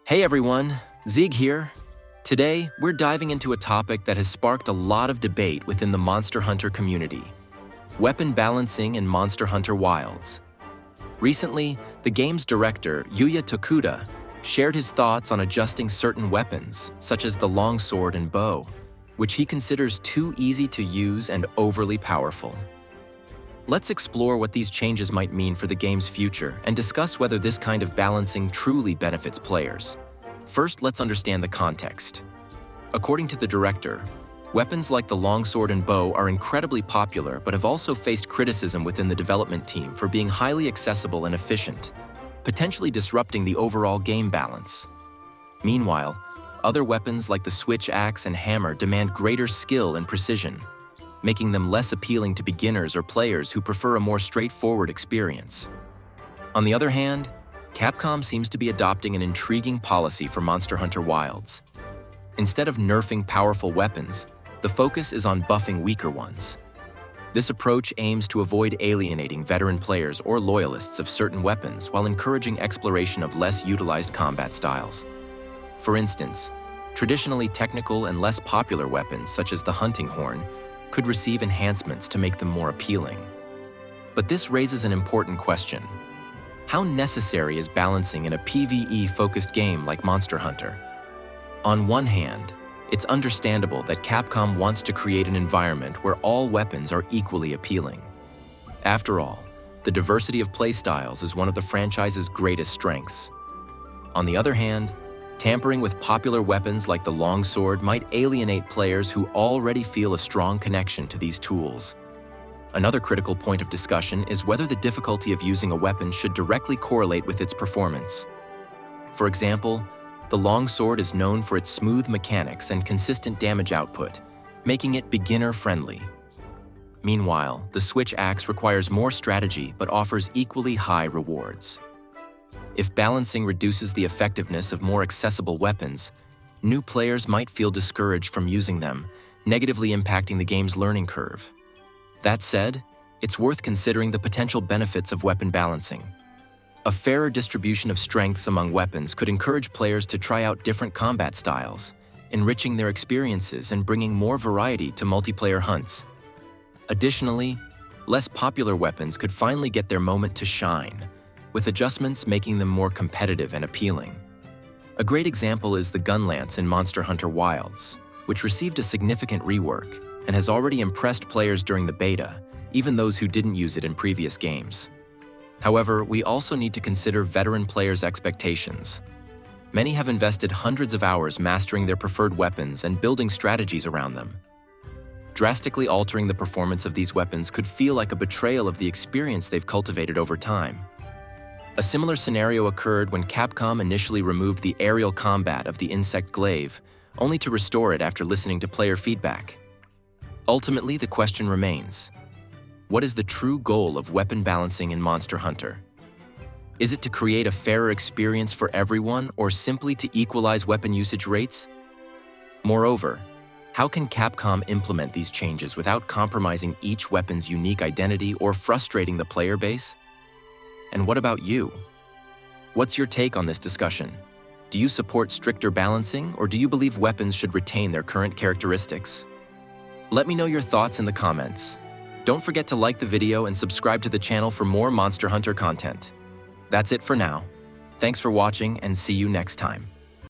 Hey everyone, Zig here. Today, we're diving into a topic that has sparked a lot of debate within the Monster Hunter community: weapon balancing in Monster Hunter Wilds. Recently, the game's director, Yuya Tokuda, shared his thoughts on adjusting certain weapons, such as the longsword and bow, which he considers too easy to use and overly powerful. Let's explore what these changes might mean for the game's future and discuss whether this kind of balancing truly benefits players. First, let's understand the context. According to the director, weapons like the longsword and bow are incredibly popular but have also faced criticism within the development team for being highly accessible and efficient, potentially disrupting the overall game balance. Meanwhile, other weapons like the switch axe and hammer demand greater skill and precision, making them less appealing to beginners or players who prefer a more straightforward experience. On the other hand, Capcom seems to be adopting an intriguing policy for Monster Hunter Wilds. Instead of nerfing powerful weapons, the focus is on buffing weaker ones. This approach aims to avoid alienating veteran players or loyalists of certain weapons while encouraging exploration of less utilized combat styles. For instance, traditionally technical and less popular weapons such as the hunting horn could receive enhancements to make them more appealing. But this raises an important question. How necessary is balancing in a PvE-focused game like Monster Hunter? On one hand, it's understandable that Capcom wants to create an environment where all weapons are equally appealing. After all, the diversity of playstyles is one of the franchise's greatest strengths. On the other hand, tampering with popular weapons like the longsword might alienate players who already feel a strong connection to these tools. Another critical point of discussion is whether the difficulty of using a weapon should directly correlate with its performance. For example, the longsword is known for its smooth mechanics and consistent damage output, making it beginner-friendly. Meanwhile, the switch axe requires more strategy but offers equally high rewards. If balancing reduces the effectiveness of more accessible weapons, new players might feel discouraged from using them, negatively impacting the game's learning curve. That said, it's worth considering the potential benefits of weapon balancing. A fairer distribution of strengths among weapons could encourage players to try out different combat styles, enriching their experiences and bringing more variety to multiplayer hunts. Additionally, less popular weapons could finally get their moment to shine, with adjustments making them more competitive and appealing. A great example is the Gunlance in Monster Hunter Wilds, which received a significant rework and has already impressed players during the beta, even those who didn't use it in previous games. However, we also need to consider veteran players' expectations. Many have invested hundreds of hours mastering their preferred weapons and building strategies around them. Drastically altering the performance of these weapons could feel like a betrayal of the experience they've cultivated over time. A similar scenario occurred when Capcom initially removed the aerial combat of the insect glaive, only to restore it after listening to player feedback. Ultimately, the question remains: what is the true goal of weapon balancing in Monster Hunter? Is it to create a fairer experience for everyone or simply to equalize weapon usage rates? Moreover, how can Capcom implement these changes without compromising each weapon's unique identity or frustrating the player base? And what about you? What's your take on this discussion? Do you support stricter balancing, or do you believe weapons should retain their current characteristics? Let me know your thoughts in the comments. Don't forget to like the video and subscribe to the channel for more Monster Hunter content. That's it for now. Thanks for watching and see you next time.